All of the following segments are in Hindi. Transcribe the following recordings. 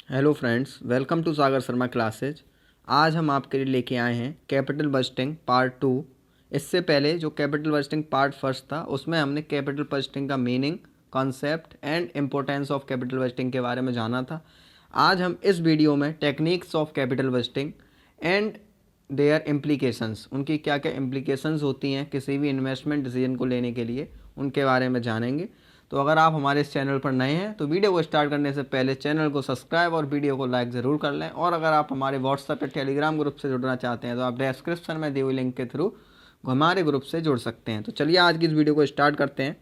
Hello friends, welcome to Sagar Sharma classes. आज हम आपके लिए लेके आए हैं कैपिटल बजटिंग पार्ट 2। इससे पहले जो कैपिटल बजटिंग पार्ट फर्स्ट था उसमें हमने कैपिटल बजटिंग का meaning, concept and importance of capital budgeting के बारे में जाना था। आज हम इस वीडियो में techniques of capital budgeting and their implications, उनकी क्या क्या इम्प्लीकेशंस होती हैं किसी भी इन्वेस्टमेंट डिसीजन को लेने के लिए, उनके बारे में जानेंगे। तो अगर आप हमारे इस चैनल पर नए हैं तो वीडियो को स्टार्ट करने से पहले चैनल को सब्सक्राइब और वीडियो को लाइक ज़रूर कर लें। और अगर आप हमारे व्हाट्सएप या टेलीग्राम ग्रुप से जुड़ना चाहते हैं तो आप डिस्क्रिप्शन में दी हुई लिंक के थ्रू हमारे ग्रुप से जुड़ सकते हैं। तो चलिए आज की इस वीडियो को स्टार्ट करते हैं।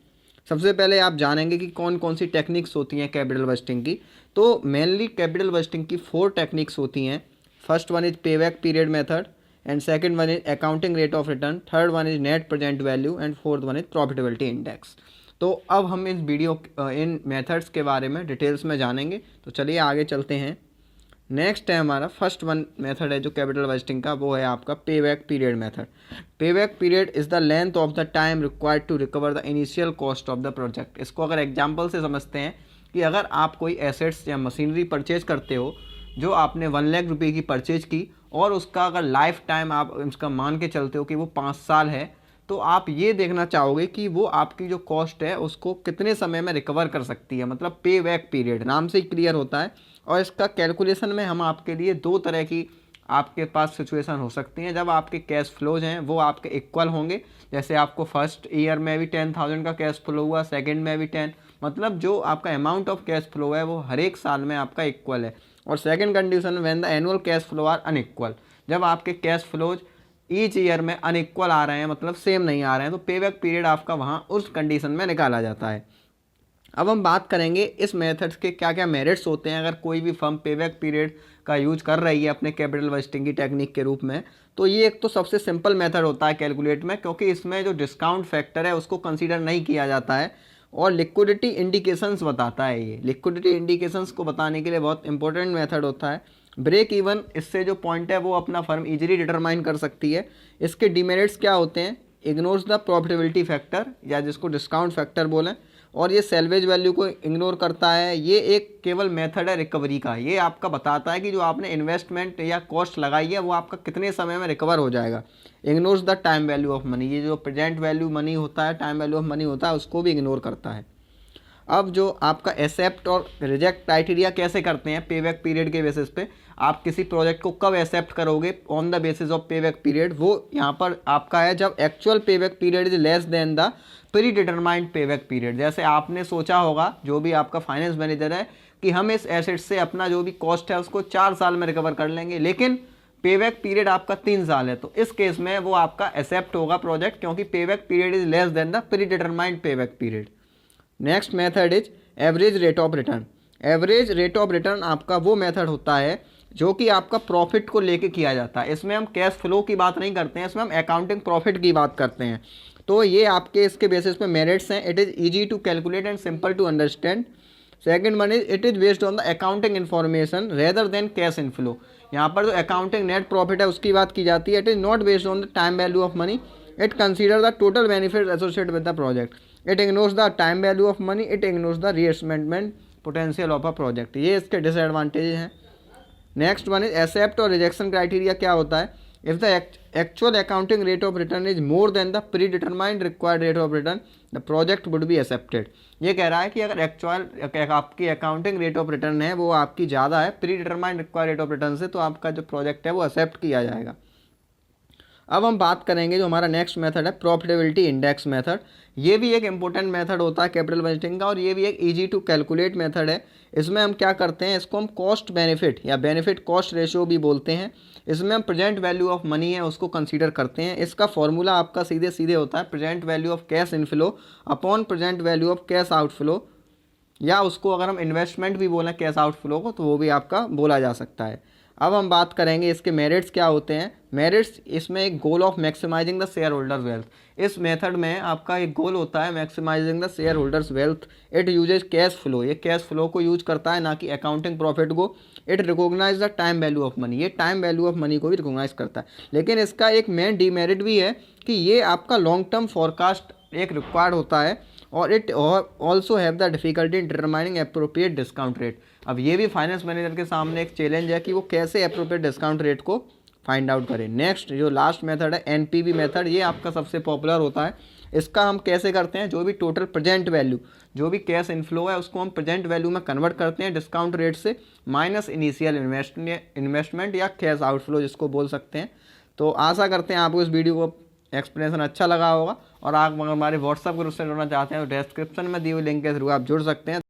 सबसे पहले आप जानेंगे कि कौन कौन सी टेक्निक्स होती हैं कैपिटल बजटिंग की। तो मेनली कैपिटल बजटिंग की 4 टेक्निक्स होती हैं। फर्स्ट वन इज पे back period method, and second one is accounting rate of return, third one is net present value, and fourth one is profitability index. तो अब हम इस वीडियो इन मेथड्स के बारे में डिटेल्स में जानेंगे। तो चलिए आगे चलते हैं। नेक्स्ट है हमारा फर्स्ट वन मेथड है जो कैपिटल बजटिंग का, वो है आपका पे बैक पीरियड मेथड। पे back period is the length of the time required to recover the initial cost of the project. इसको अगर एग्जाम्पल से समझते हैं कि अगर आप कोई एसेट्स या मशीनरी परचेज करते हो जो आपने 1 लाख रुपये की परचेज की और उसका अगर लाइफ टाइम आप इसका मान के चलते हो कि वो 5 साल है, तो आप ये देखना चाहोगे कि वो आपकी जो कॉस्ट है उसको कितने समय में रिकवर कर सकती है। मतलब पे बैक पीरियड नाम से ही क्लियर होता है। और इसका कैलकुलेशन में हम आपके लिए 2 तरह की आपके पास सिचुएशन हो सकती हैं जब आपके कैश फ्लोज हैं वो आपके इक्वल होंगे। जैसे आपको फर्स्ट ईयर में भी 10,000 का कैश फ्लो हुआ, सेकंड में भी 10, मतलब जो आपका अमाउंट ऑफ कैश फ्लो है वो हर एक साल में आपका इक्वल है। और second condition when the annual cash flow are unequal, जब आपके कैश फ्लोज ईच ईयर में अनइक्वल आ रहे हैं, मतलब सेम नहीं आ रहे हैं, तो पे बैक पीरियड आपका वहाँ उस कंडीशन में निकाला जाता है। अब हम बात करेंगे इस मेथड्स के क्या क्या मेरिट्स होते हैं अगर कोई भी फर्म पे बैक पीरियड का यूज कर रही है अपने कैपिटल बजटिंग की टेक्निक के रूप में। तो ये एक तो सबसे सिंपल मेथड होता है कैलकुलेट में, क्योंकि इसमें जो डिस्काउंट फैक्टर है उसको कंसीडर नहीं किया जाता है। और लिक्विडिटी इंडिकेशंस बताता है। ये लिक्विडिटी इंडिकेशंस को बताने के लिए बहुत इंपॉर्टेंट मेथड होता है। ब्रेक इवन, इससे जो पॉइंट है वो अपना फर्म इजीली डिटरमाइन कर सकती है। इसके डिमेरिट्स क्या होते हैं? इग्नोर्स द प्रॉफिटेबिलिटी फैक्टर, या जिसको डिस्काउंट फैक्टर बोलें, और ये सेल्वेज वैल्यू को इग्नोर करता है। ये एक केवल मेथड है रिकवरी का। ये आपका बताता है कि जो आपने इन्वेस्टमेंट या कॉस्ट लगाई है वो आपका कितने समय में रिकवर हो जाएगा। Ignores the time value of money, ये जो प्रेजेंट वैल्यू मनी होता है, टाइम वैल्यू ऑफ मनी होता है, उसको भी इग्नोर करता है। अब जो आपका एक्सेप्ट और रिजेक्ट क्राइटेरिया कैसे करते हैं पे बैक पीरियड के बेसिस पे, आप किसी प्रोजेक्ट को कब एक्सेप्ट करोगे ऑन द बेसिस ऑफ पे बैक पीरियड, वो यहाँ पर आपका है जब एक्चुअल पे back period is less than the predetermined pay back period. जैसे आपने सोचा होगा, जो भी आपका फाइनेंस मैनेजर है, कि हम इस एसेट से अपना जो भी कॉस्ट है उसको 4 साल में रिकवर कर लेंगे, लेकिन पे बैक पीरियड आपका 3 साल है, तो इस केस में वो आपका एक्सेप्ट होगा प्रोजेक्ट, क्योंकि pay back period is less than the predetermined pay back period. Next method is average rate of return. Average rate of return आपका वो मेथड होता है जो कि आपका प्रॉफिट को लेके किया जाता है। इसमें हम कैश फ्लो की बात नहीं करते हैं, इसमें हम अकाउंटिंग प्रॉफिट की बात करते हैं। तो ये आपके इसके बेसिस पे मेरिट्स हैं। It is easy to calculate and simple to understand. Second one is it is based on the accounting information rather than cash inflow. यहाँ पर जो अकाउंटिंग नेट प्रॉफिट है उसकी बात की जाती है। It is not based on the time value of money, it consider the total benefit associated with the project. It ignores the time value of money, it ignores the reinvestment potential of a project. ये इसके डिसएडवांटेज हैं। नेक्स्ट वन इज एक्सेप्ट और रिजेक्शन क्राइटेरिया क्या होता है? If the actual accounting rate of return is more than the pre determined required rate of return, the project would be accepted. ये कह रहा है कि अगर एक्चुअल आपकी अकाउंटिंग रेट ऑफ रिटर्न है वो आपकी ज़्यादा है pre determined required rate of return से, तो आपका जो प्रोजेक्ट है वो एक्सेप्ट किया जाएगा। अब हम बात करेंगे जो हमारा नेक्स्ट मेथड है प्रॉफिटेबिलिटी इंडेक्स मेथड। ये भी एक इंपॉर्टेंट मेथड होता है कैपिटल बजटिंग का, और ये भी एक इजी टू कैलकुलेट मेथड है। इसमें हम क्या करते हैं, इसको हम कॉस्ट बेनिफिट या बेनिफिट कॉस्ट रेशियो भी बोलते हैं। इसमें हम प्रेजेंट वैल्यू ऑफ मनी है उसको कंसीडर करते हैं। इसका फॉर्मूला आपका सीधे सीधे होता है present value of cash inflow upon present value of cash outflow, या उसको अगर हम इन्वेस्टमेंट भी बोलें कैश आउटफ्लो को तो वो भी आपका बोला जा सकता है। अब हम बात करेंगे इसके मेरिट्स क्या होते हैं। मेरिट्स, इसमें एक goal of maximising the shareholder wealth. इस मेथड में आपका एक गोल होता है maximising the shareholders wealth. It uses cash flow, ये कैश फ्लो को यूज करता है ना कि अकाउंटिंग प्रॉफिट को। It recognise the time value of money, ये टाइम वैल्यू ऑफ मनी को भी रिकॉग्नाइज करता है। लेकिन इसका एक मेन डीमेरिट भी है कि ये आपका लॉन्ग टर्म फॉरकास्ट एक रिक्वायर्ड होता है, और it also have the difficulty in determining appropriate discount rate. अब ये भी फाइनेंस मैनेजर के सामने एक चैलेंज है कि वो कैसे अप्रोप्रिएट डिस्काउंट रेट को फाइंड आउट करें। नेक्स्ट जो लास्ट मेथड है एनपीवी मेथड, ये आपका सबसे पॉपुलर होता है। इसका हम कैसे करते हैं, जो भी टोटल प्रेजेंट वैल्यू, जो भी कैश इनफ्लो है उसको हम प्रेजेंट वैल्यू में कन्वर्ट करते हैं डिस्काउंट रेट से, माइनस इनिशियल इन्वेस्टमेंट या कैश आउटफ्लो जिसको बोल सकते हैं। तो आशा करते हैं आपको इस वीडियो को एक्सप्लेनेशन अच्छा लगा होगा, और आप अगर हमारे व्हाट्सएप ग्रुप से जुड़ना चाहते हैं तो डिस्क्रिप्शन में दी हुई लिंक के थ्रू आप जुड़ सकते हैं।